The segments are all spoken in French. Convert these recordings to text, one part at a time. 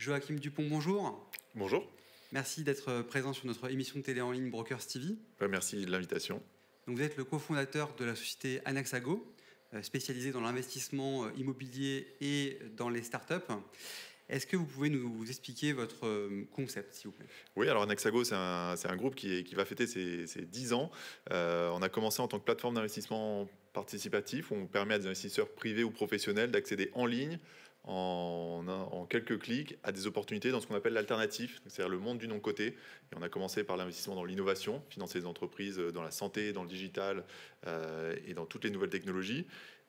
Joachim Dupont, bonjour. Bonjour. Merci d'être présent sur notre émission de télé en ligne Brokers TV. Merci de l'invitation. Donc, vous êtes le cofondateur de la société Anaxago, spécialisée dans l'investissement immobilier et dans les startups. Est-ce que vous pouvez nous expliquer votre concept, s'il vous plaît? Oui, alors Anaxago, c'est un groupe qui va fêter ses 10 ans. On a commencé en tant que plateforme d'investissement participatif où on permet à des investisseurs privés ou professionnels d'accéder en ligne, en quelques clics, à des opportunités dans ce qu'on appelle l'alternatif, c'est-à-dire le monde du non-coté. Et on a commencé par l'investissement dans l'innovation, financer des entreprises dans la santé, dans le digital et dans toutes les nouvelles technologies.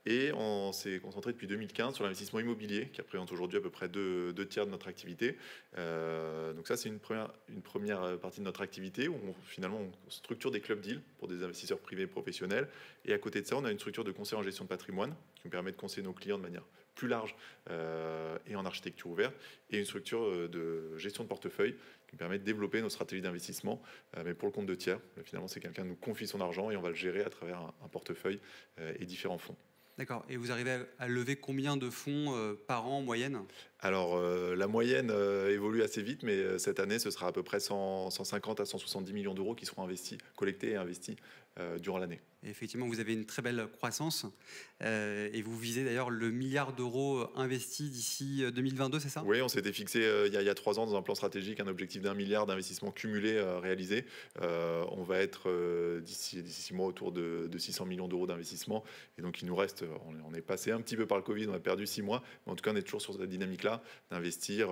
Et on s'est concentré depuis 2015 sur l'investissement immobilier, qui représente aujourd'hui à peu près deux tiers de notre activité. Donc ça, c'est une première partie de notre activité où finalement on structure des club deals pour des investisseurs privés et professionnels. Et à côté de ça, on a une structure de conseil en gestion de patrimoine qui nous permet de conseiller nos clients de manière plus large et en architecture ouverte. Et une structure de gestion de portefeuille qui nous permet de développer nos stratégies d'investissement, mais pour le compte de tiers. Finalement, c'est quelqu'un qui nous confie son argent et on va le gérer à travers un portefeuille et différents fonds. D'accord. Et vous arrivez à lever combien de fonds par an en moyenne? Alors, la moyenne évolue assez vite, mais cette année, ce sera à peu près 150 à 170 millions d'euros qui seront investis, collectés et investis durant l'année. Et effectivement, vous avez une très belle croissance et vous visez d'ailleurs le milliard d'euros investis d'ici 2022, c'est ça? Oui, on s'était fixé il y a 3 ans dans un plan stratégique un objectif d'1 milliard d'investissements cumulés réalisés. On va être d'ici 6 mois autour de 600 millions d'euros d'investissement. Et donc, il nous reste, on est passé un petit peu par le Covid, on a perdu 6 mois, mais en tout cas, on est toujours sur cette dynamique-là d'investir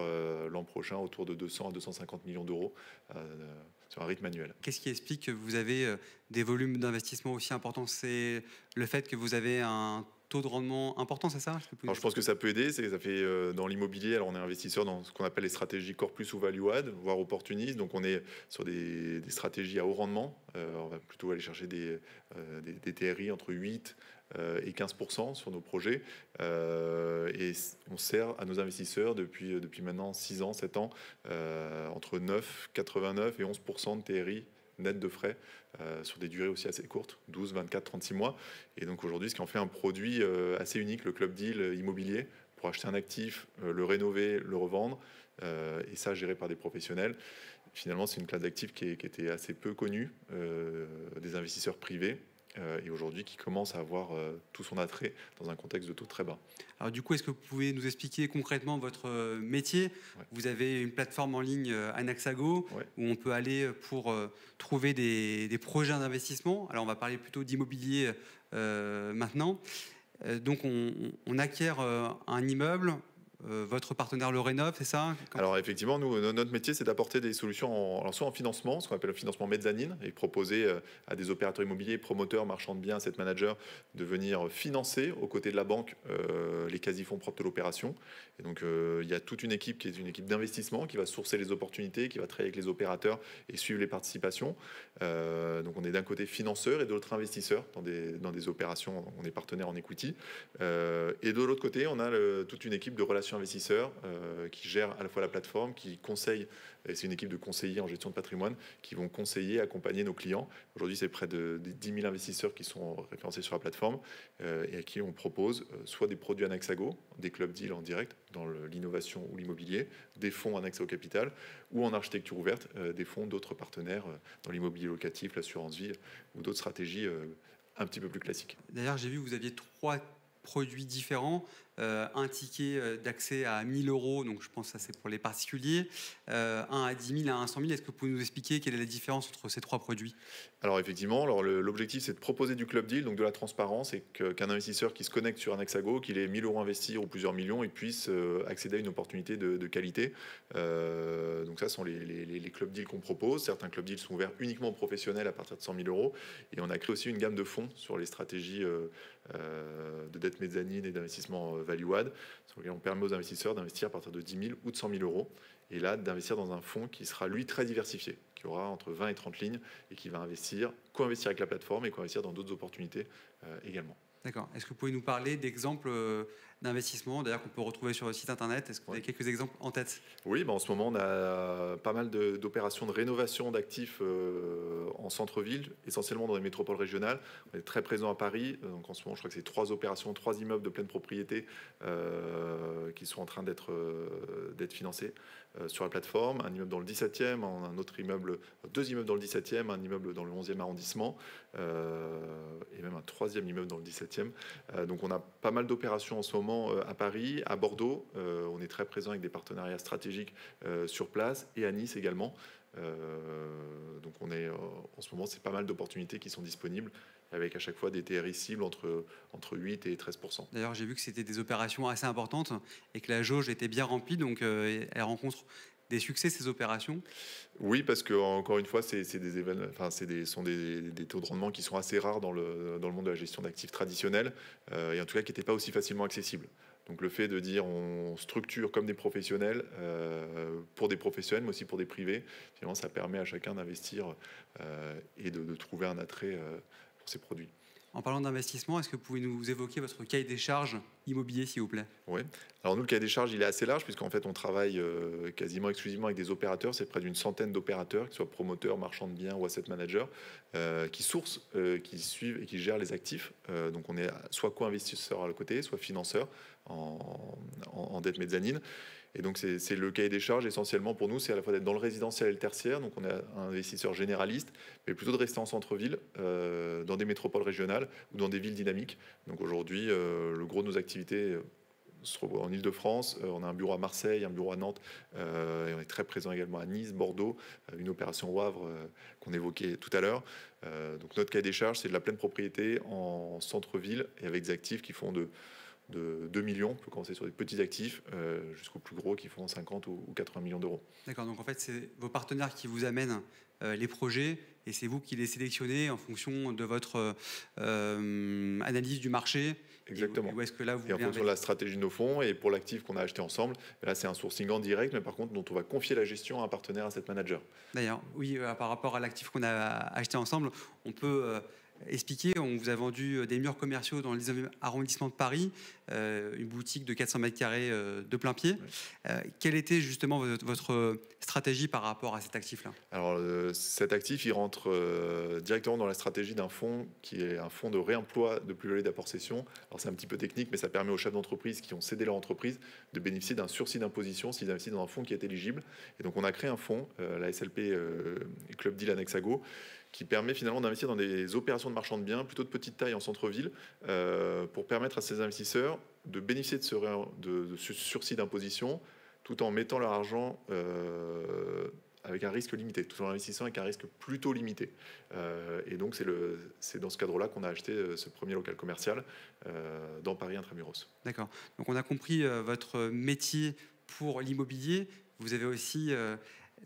l'an prochain autour de 200 à 250 millions d'euros sur un rythme annuel. Qu'est-ce qui explique que vous avez des volumes d'investissement aussi importants? C'est le fait que vous avez un taux de rendement important, c'est ça? Alors, je pense que ça peut aider. Ça fait dans l'immobilier, alors on est investisseur dans ce qu'on appelle les stratégies core plus ou value add, voire opportunistes. Donc on est sur des stratégies à haut rendement. On va plutôt aller chercher des TRI entre 8 et 15% sur nos projets. Et on sert à nos investisseurs depuis maintenant 6 ans, 7 ans, entre 89 et 11% de TRI net de frais sur des durées aussi assez courtes, 12, 24, 36 mois. Et donc aujourd'hui, ce qui en fait un produit assez unique, le club deal immobilier, pour acheter un actif, le rénover, le revendre, et ça géré par des professionnels. Finalement, c'est une classe d'actifs qui était assez peu connue des investisseurs privés. Et aujourd'hui qui commence à avoir tout son attrait dans un contexte de taux très bas. Alors du coup, est-ce que vous pouvez nous expliquer concrètement votre métier? Ouais. Vous avez une plateforme en ligne Anaxago, ouais, où on peut aller pour trouver des projets d'investissement. Alors on va parler plutôt d'immobilier maintenant. Donc on acquiert un immeuble. Votre partenaire le rénove, c'est ça? Alors effectivement, nous, notre métier, c'est d'apporter des solutions soit en financement, ce qu'on appelle le financement mezzanine, et proposer à des opérateurs immobiliers, promoteurs, marchands de biens, asset managers, de venir financer aux côtés de la banque les quasi-fonds propres de l'opération. Et donc il y a toute une équipe qui est une équipe d'investissement qui va sourcer les opportunités, qui va travailler avec les opérateurs et suivre les participations. Donc on est d'un côté financeur et de l'autre investisseur dans des opérations. On est partenaire en equity. Et de l'autre côté, on a toute une équipe de relations investisseurs qui gèrent à la fois la plateforme, qui conseillent, et c'est une équipe de conseillers en gestion de patrimoine qui vont conseiller, accompagner nos clients. Aujourd'hui, c'est près de 10 000 investisseurs qui sont référencés sur la plateforme et à qui on propose soit des produits Anaxago, des club deals en direct dans l'innovation ou l'immobilier, des fonds Anaxago Capital ou en architecture ouverte, des fonds d'autres partenaires dans l'immobilier locatif, l'assurance vie ou d'autres stratégies un petit peu plus classiques. D'ailleurs, j'ai vu que vous aviez 3 produits différents, un ticket d'accès à 1 000 euros, donc je pense que ça c'est pour les particuliers, un à 10 000, un à 100 000. Est-ce que vous pouvez nous expliquer quelle est la différence entre ces 3 produits? Alors effectivement, l'objectif c'est de proposer du club deal, donc de la transparence, et qu'un investisseur qui se connecte sur Anaxago, qu'il ait 1 000 euros investis ou plusieurs millions, il puisse accéder à une opportunité de qualité. Donc ça sont les club deals qu'on propose. Certains club deals sont ouverts uniquement aux professionnels à partir de 100 000 euros. Et on a créé aussi une gamme de fonds sur les stratégies de dette mezzanine et d'investissement value add, sur lequel on permet aux investisseurs d'investir à partir de 10 000 ou de 100 000 euros. Et là, d'investir dans un fonds qui sera, lui, très diversifié, qui aura entre 20 et 30 lignes et qui va investir, co-investir avec la plateforme et co-investir dans d'autres opportunités également. D'accord. Est-ce que vous pouvez nous parler d'exemples d'investissement, d'ailleurs, qu'on peut retrouver sur votre site internet. Est-ce que vous avez quelques exemples en tête? Oui, en ce moment, on a pas mal d'opérations de rénovation d'actifs en centre-ville, essentiellement dans les métropoles régionales. On est très présent à Paris. Donc en ce moment, je crois que c'est 3 opérations, 3 immeubles de pleine propriété qui sont en train d'être financés sur la plateforme. Un immeuble dans le 17e, un autre immeuble, 2 immeubles dans le 17e, un immeuble dans le 11e arrondissement et même un 3e immeuble dans le 17e. Donc on a pas mal d'opérations en ce moment à Paris, à Bordeaux. On est très présent avec des partenariats stratégiques sur place et à Nice également. Donc on est en ce moment, c'est pas mal d'opportunités qui sont disponibles avec à chaque fois des TRI cibles entre 8 et 13%. D'ailleurs, j'ai vu que c'était des opérations assez importantes et que la jauge était bien remplie, donc elle rencontre des succès, ces opérations. Oui, parce que encore une fois, c'est des événements, enfin, sont des taux de rendement qui sont assez rares dans le monde de la gestion d'actifs traditionnels et en tout cas qui n'étaient pas aussi facilement accessibles. Donc le fait de dire on structure comme des professionnels, pour des professionnels, mais aussi pour des privés, finalement, ça permet à chacun d'investir et de trouver un attrait pour ses produits. En parlant d'investissement, est-ce que vous pouvez nous évoquer votre cahier des charges immobilier, s'il vous plaît? Oui. Alors nous, le cahier des charges, il est assez large, puisqu'en fait, on travaille quasiment exclusivement avec des opérateurs. C'est près d'une centaine d'opérateurs, qu'ils soient promoteurs, marchands de biens ou asset managers, qui sourcent, qui suivent et qui gèrent les actifs. Donc on est soit co-investisseur à le côté, soit financeur en dette mezzanine. Et donc, c'est le cahier des charges essentiellement pour nous, c'est à la fois d'être dans le résidentiel et le tertiaire. Donc, on est un investisseur généraliste, mais plutôt de rester en centre-ville, dans des métropoles régionales ou dans des villes dynamiques. Donc, aujourd'hui, le gros de nos activités se trouve en Ile-de-France. On a un bureau à Marseille, un bureau à Nantes, et on est très présent également à Nice, Bordeaux, une opération au Havre qu'on évoquait tout à l'heure. Donc, notre cahier des charges, c'est de la pleine propriété en centre-ville et avec des actifs qui font de 2 millions, on peut commencer sur des petits actifs, jusqu'aux plus gros qui font 50 ou 80 millions d'euros. D'accord, donc en fait, c'est vos partenaires qui vous amènent les projets et c'est vous qui les sélectionnez en fonction de votre analyse du marché. Exactement. Et où est-ce que là, vous et en fonction de la stratégie de nos fonds et pour l'actif qu'on a acheté ensemble, là c'est un sourcing en direct, mais par contre dont on va confier la gestion à un partenaire asset manager. D'ailleurs, oui, par rapport à l'actif qu'on a acheté ensemble, on peut expliquer, on vous a vendu des murs commerciaux dans le 19e arrondissement de Paris, une boutique de 400 mètres carrés de plein pied. Oui. Quelle était justement votre stratégie par rapport à cet actif-là? Alors cet actif, il rentre directement dans la stratégie d'un fonds qui est un fonds de réemploi de plus-value d'apport-cession. Alors c'est un petit peu technique, mais ça permet aux chefs d'entreprise qui ont cédé leur entreprise de bénéficier d'un sursis d'imposition s'ils investissent dans un fonds qui est éligible. Et donc on a créé un fonds, la SLP Club Deal Annexago, qui permet finalement d'investir dans des opérations de marchand de biens plutôt de petite taille en centre-ville pour permettre à ces investisseurs de bénéficier de ce sursis d'imposition tout en mettant leur argent avec un risque limité, tout en investissant avec un risque plutôt limité. Et donc c'est dans ce cadre-là qu'on a acheté ce premier local commercial dans Paris Intramuros. D'accord. Donc on a compris votre métier pour l'immobilier. Vous avez aussi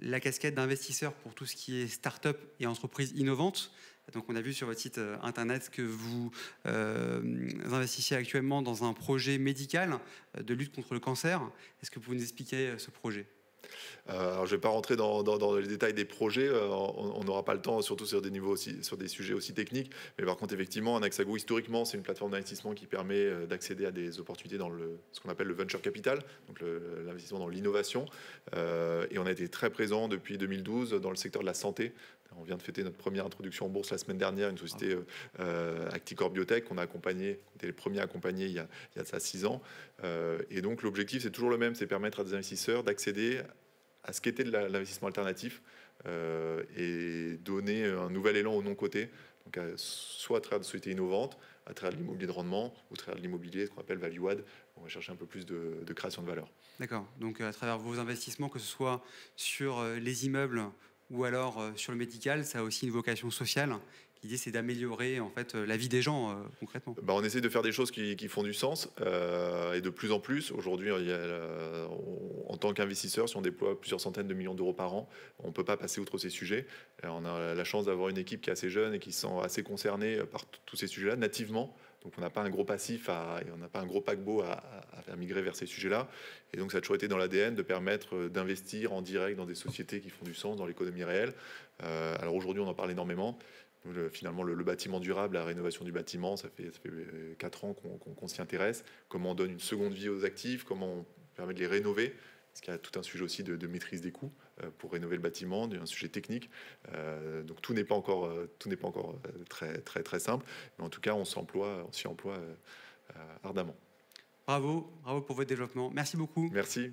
la casquette d'investisseur pour tout ce qui est start-up et entreprises innovantes. Donc on a vu sur votre site internet que vous investissez actuellement dans un projet médical de lutte contre le cancer. Est-ce que vous pouvez nous expliquer ce projet ? Alors, je ne vais pas rentrer dans les détails des projets, on n'aura pas le temps, surtout sur des sujets aussi techniques. Mais par contre, effectivement, Annexago, historiquement, c'est une plateforme d'investissement qui permet d'accéder à des opportunités dans ce qu'on appelle le venture capital, donc l'investissement dans l'innovation. Et on a été très présent depuis 2012 dans le secteur de la santé. On vient de fêter notre première introduction en bourse la semaine dernière, une société Acticor Biotech qu'on a accompagné, on était les premiers à accompagner il y a de ça 6 ans. Et donc l'objectif, c'est toujours le même, c'est permettre à des investisseurs d'accéder à ce qu'était l'investissement alternatif et donner un nouvel élan au non-coté, donc soit à travers des sociétés innovantes, à travers de l'immobilier de rendement ou à travers de l'immobilier, ce qu'on appelle value add. On va chercher un peu plus de création de valeur. D'accord, donc à travers vos investissements, que ce soit sur les immeubles ou alors sur le médical, ça a aussi une vocation sociale. L'idée, c'est d'améliorer en fait la vie des gens concrètement. On essaie de faire des choses qui font du sens et de plus en plus. Aujourd'hui, en tant qu'investisseur, si on déploie plusieurs centaines de millions d'euros par an, on ne peut pas passer outre ces sujets. On a la chance d'avoir une équipe qui est assez jeune et qui sont assez concernés par tous ces sujets-là nativement. Donc on n'a pas un gros passif et on n'a pas un gros paquebot à faire migrer vers ces sujets-là. Et donc ça a toujours été dans l'ADN de permettre d'investir en direct dans des sociétés qui font du sens dans l'économie réelle. Alors aujourd'hui, on en parle énormément. Finalement, le bâtiment durable, la rénovation du bâtiment, ça fait 4 ans qu'on s'y intéresse. Comment on donne une seconde vie aux actifs, comment on permet de les rénover. Parce qu'il y a tout un sujet aussi de maîtrise des coûts pour rénover le bâtiment, un sujet technique. Donc tout n'est pas encore très simple. Mais en tout cas, on s'y emploie ardemment. Bravo pour votre développement. Merci beaucoup. Merci.